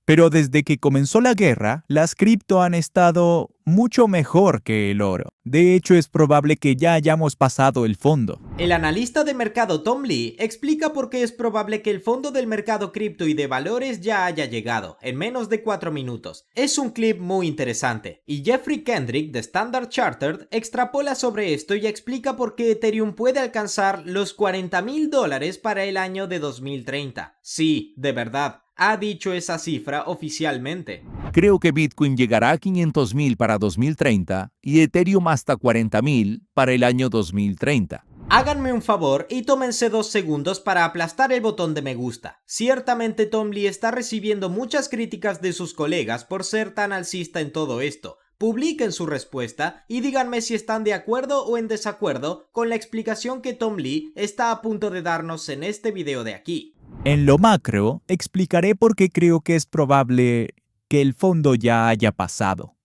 Pero desde que comenzó la guerra, las cripto han estado mucho mejor que el oro. De hecho, es probable que ya hayamos pasado el fondo. El analista de mercado Tom Lee explica por qué es probable que el fondo del mercado cripto y de valores ya haya llegado, en menos de 4 minutos. Es un clip muy interesante, y Jeffrey Kendrick de Standard Chartered extrapola sobre esto y explica por qué Ethereum puede alcanzar los $40,000 para el año de 2030. Sí, de verdad, ha dicho esa cifra oficialmente. Creo que Bitcoin llegará a 500,000 para 2030 y Ethereum hasta 40,000 para el año 2030. Háganme un favor y tómense 2 segundos para aplastar el botón de me gusta. Ciertamente Tom Lee está recibiendo muchas críticas de sus colegas por ser tan alcista en todo esto. Publiquen su respuesta y díganme si están de acuerdo o en desacuerdo con la explicación que Tom Lee está a punto de darnos en este video de aquí. En lo macro, explicaré por qué creo que es probable que el fondo ya haya pasado.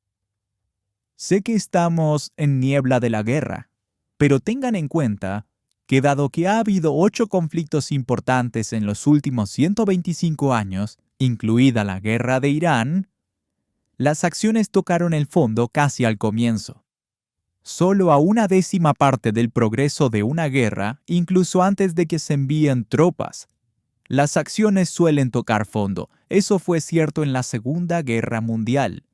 Sé que estamos en niebla de la guerra, pero tengan en cuenta que dado que ha habido 8 conflictos importantes en los últimos 125 años, incluida la guerra de Irán, las acciones tocaron el fondo casi al comienzo. Solo a 1/10 parte del progreso de una guerra, incluso antes de que se envíen tropas, las acciones suelen tocar fondo. Eso fue cierto en la Segunda Guerra Mundial.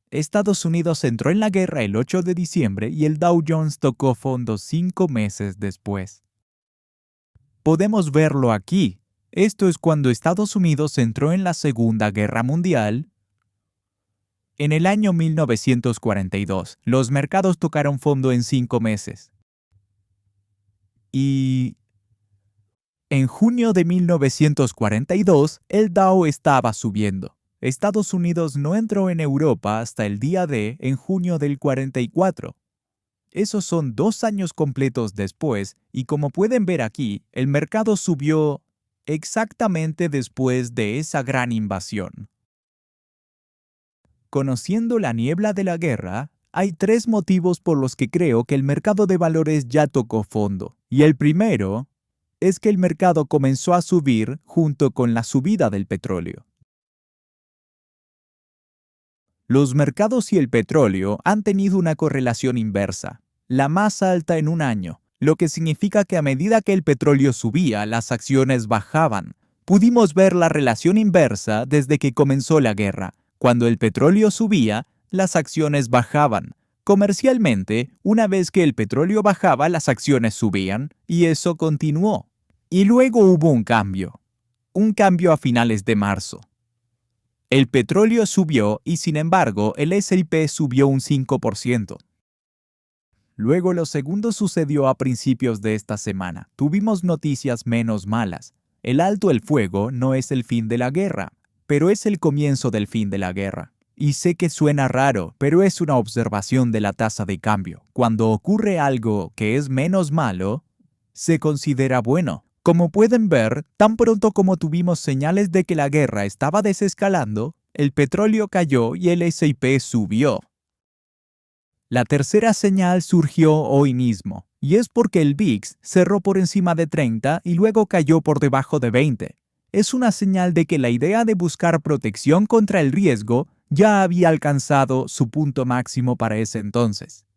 Estados Unidos entró en la guerra el 8 de diciembre y el Dow Jones tocó fondo 5 meses después. Podemos verlo aquí. Esto es cuando Estados Unidos entró en la Segunda Guerra Mundial. En el año 1942, los mercados tocaron fondo en 5 meses. Y en junio de 1942, el Dow estaba subiendo. Estados Unidos no entró en Europa hasta el día D en junio del 44. Esos son 2 años completos después y como pueden ver aquí, el mercado subió exactamente después de esa gran invasión. Conociendo la niebla de la guerra, hay 3 motivos por los que creo que el mercado de valores ya tocó fondo. Y el primero es que el mercado comenzó a subir junto con la subida del petróleo. Los mercados y el petróleo han tenido una correlación inversa, la más alta en un año, lo que significa que a medida que el petróleo subía, las acciones bajaban. Pudimos ver la relación inversa desde que comenzó la guerra. Cuando el petróleo subía, las acciones bajaban. Comercialmente, una vez que el petróleo bajaba, las acciones subían, y eso continuó. Y luego hubo un cambio a finales de marzo. El petróleo subió y sin embargo el S&P subió un 5%. Luego lo segundo sucedió a principios de esta semana. Tuvimos noticias menos malas. El alto el fuego no es el fin de la guerra, pero es el comienzo del fin de la guerra. Y sé que suena raro, pero es una observación de la tasa de cambio. Cuando ocurre algo que es menos malo, se considera bueno. Como pueden ver, tan pronto como tuvimos señales de que la guerra estaba desescalando, el petróleo cayó y el S&P subió. La tercera señal surgió hoy mismo, y es porque el VIX cerró por encima de 30 y luego cayó por debajo de 20. Es una señal de que la idea de buscar protección contra el riesgo ya había alcanzado su punto máximo para ese entonces.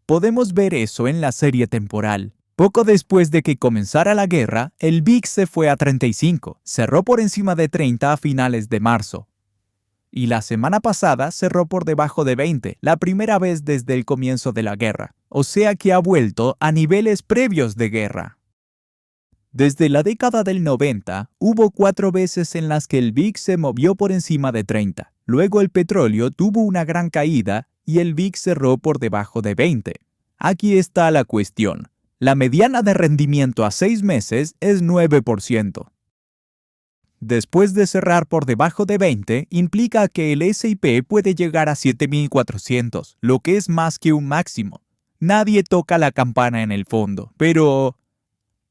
Podemos ver eso en la serie temporal. Poco después de que comenzara la guerra, el VIX se fue a 35, cerró por encima de 30 a finales de marzo. Y la semana pasada cerró por debajo de 20, la primera vez desde el comienzo de la guerra. O sea que ha vuelto a niveles previos de guerra. Desde la década del 90, hubo 4 veces en las que el VIX se movió por encima de 30. Luego el petróleo tuvo una gran caída y el VIX cerró por debajo de 20. Aquí está la cuestión. La mediana de rendimiento a 6 meses es 9%. Después de cerrar por debajo de 20, implica que el S&P puede llegar a 7,400, lo que es más que un máximo. Nadie toca la campana en el fondo, pero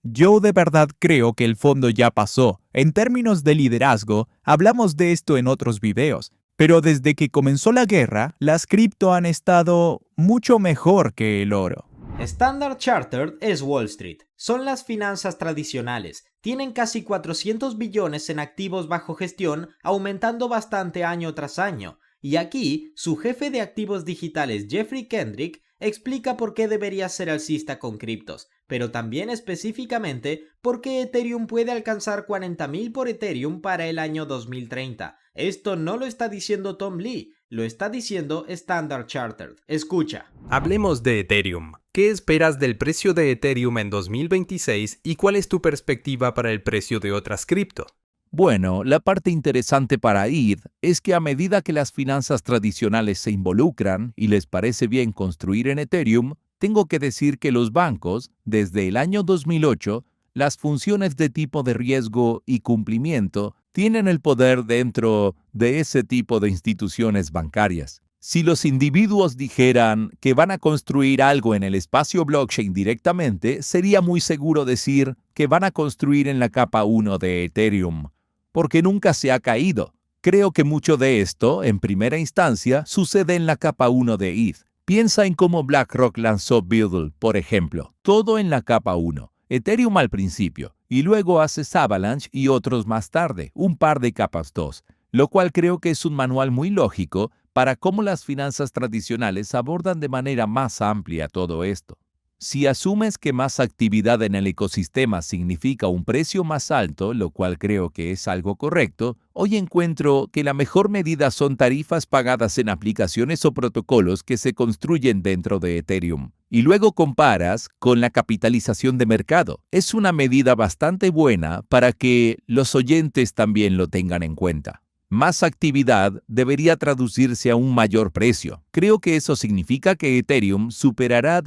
yo de verdad creo que el fondo ya pasó. En términos de liderazgo, hablamos de esto en otros videos, pero desde que comenzó la guerra, las cripto han estado mucho mejor que el oro. Standard Chartered es Wall Street. Son las finanzas tradicionales. Tienen casi 400 billones en activos bajo gestión, aumentando bastante año tras año. Y aquí, su jefe de activos digitales Jeffrey Kendrick explica por qué debería ser alcista con criptos, pero también específicamente por qué Ethereum puede alcanzar 40.000 por Ethereum para el año 2030. Esto no lo está diciendo Tom Lee, lo está diciendo Standard Chartered. Escucha. Hablemos de Ethereum. ¿Qué esperas del precio de Ethereum en 2026 y cuál es tu perspectiva para el precio de otras cripto? Bueno, la parte interesante para ETH es que a medida que las finanzas tradicionales se involucran y les parece bien construir en Ethereum, tengo que decir que los bancos, desde el año 2008, las funciones de tipo de riesgo y cumplimiento tienen el poder dentro de ese tipo de instituciones bancarias. Si los individuos dijeran que van a construir algo en el espacio blockchain directamente, sería muy seguro decir que van a construir en la capa 1 de Ethereum, porque nunca se ha caído. Creo que mucho de esto, en primera instancia, sucede en la capa 1 de ETH. Piensa en cómo BlackRock lanzó Beetle, por ejemplo. Todo en la capa 1. Ethereum al principio, y luego haces Avalanche y otros más tarde, un par de capas 2, lo cual creo que es un manual muy lógico para cómo las finanzas tradicionales abordan de manera más amplia todo esto. Si asumes que más actividad en el ecosistema significa un precio más alto, lo cual creo que es algo correcto, hoy encuentro que la mejor medida son tarifas pagadas en aplicaciones o protocolos que se construyen dentro de Ethereum. Y luego comparas con la capitalización de mercado. Es una medida bastante buena para que los oyentes también lo tengan en cuenta. Más actividad debería traducirse a un mayor precio. Creo que eso significa que Ethereum superará,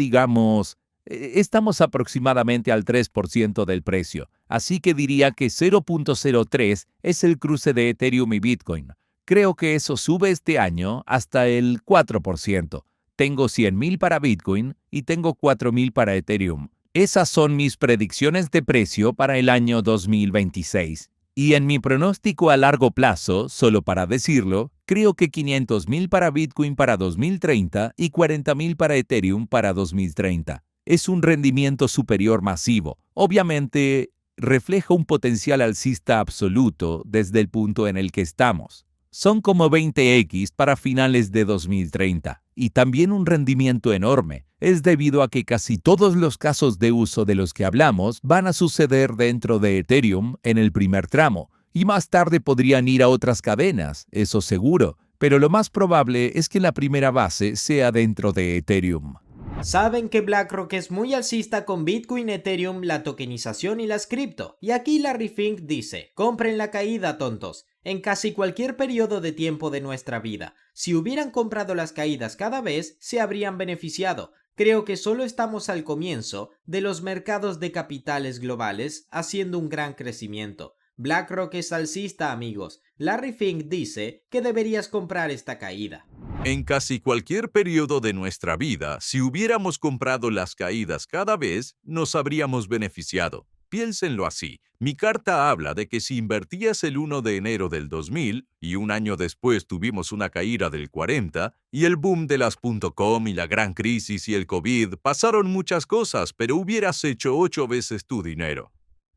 estamos aproximadamente al 3% del precio, así que diría que 0.03 es el cruce de Ethereum y Bitcoin. Creo que eso sube este año hasta el 4%. Tengo 100.000 para Bitcoin y tengo 4.000 para Ethereum. Esas son mis predicciones de precio para el año 2026. Y en mi pronóstico a largo plazo, solo para decirlo, creo que 500.000 para Bitcoin para 2030 y 40.000 para Ethereum para 2030. Es un rendimiento superior masivo. Obviamente, refleja un potencial alcista absoluto desde el punto en el que estamos. Son como 20x para finales de 2030. Y también un rendimiento enorme. Es debido a que casi todos los casos de uso de los que hablamos van a suceder dentro de Ethereum en el primer tramo, y más tarde podrían ir a otras cadenas, eso seguro, pero lo más probable es que la primera base sea dentro de Ethereum. Saben que BlackRock es muy alcista con Bitcoin, Ethereum, la tokenización y las cripto. Y aquí Larry Fink dice, compren la caída, tontos. En casi cualquier periodo de tiempo de nuestra vida, si hubieran comprado las caídas cada vez, se habrían beneficiado. Creo que solo estamos al comienzo de los mercados de capitales globales haciendo un gran crecimiento. BlackRock es alcista, amigos. Larry Fink dice que deberías comprar esta caída. En casi cualquier periodo de nuestra vida, si hubiéramos comprado las caídas cada vez, nos habríamos beneficiado. Piénsenlo así. Mi carta habla de que si invertías el 1 de enero del 2000 y un año después tuvimos una caída del 40 y el boom de las .com y la gran crisis y el COVID, pasaron muchas cosas, pero hubieras hecho 8 veces tu dinero.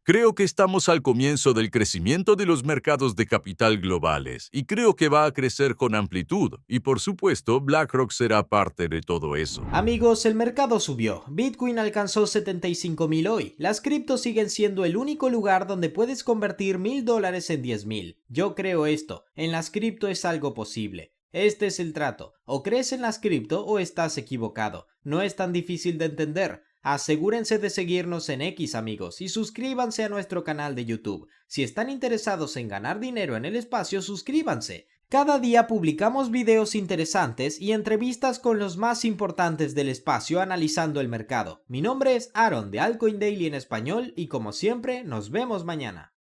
Creo que estamos al comienzo del crecimiento de los mercados de capital globales y creo que va a crecer con amplitud y por supuesto BlackRock será parte de todo eso. Amigos, el mercado subió. Bitcoin alcanzó 75.000 hoy. Las criptos siguen siendo el único lugar donde puedes convertir $1.000 en 10.000. Yo creo esto. En las cripto es algo posible. Este es el trato. O crees en las cripto o estás equivocado. No es tan difícil de entender. Asegúrense de seguirnos en X, amigos, y suscríbanse a nuestro canal de YouTube. Si están interesados en ganar dinero en el espacio, suscríbanse. Cada día publicamos videos interesantes y entrevistas con los más importantes del espacio analizando el mercado. Mi nombre es Aaron de Altcoin Daily en español y como siempre, nos vemos mañana.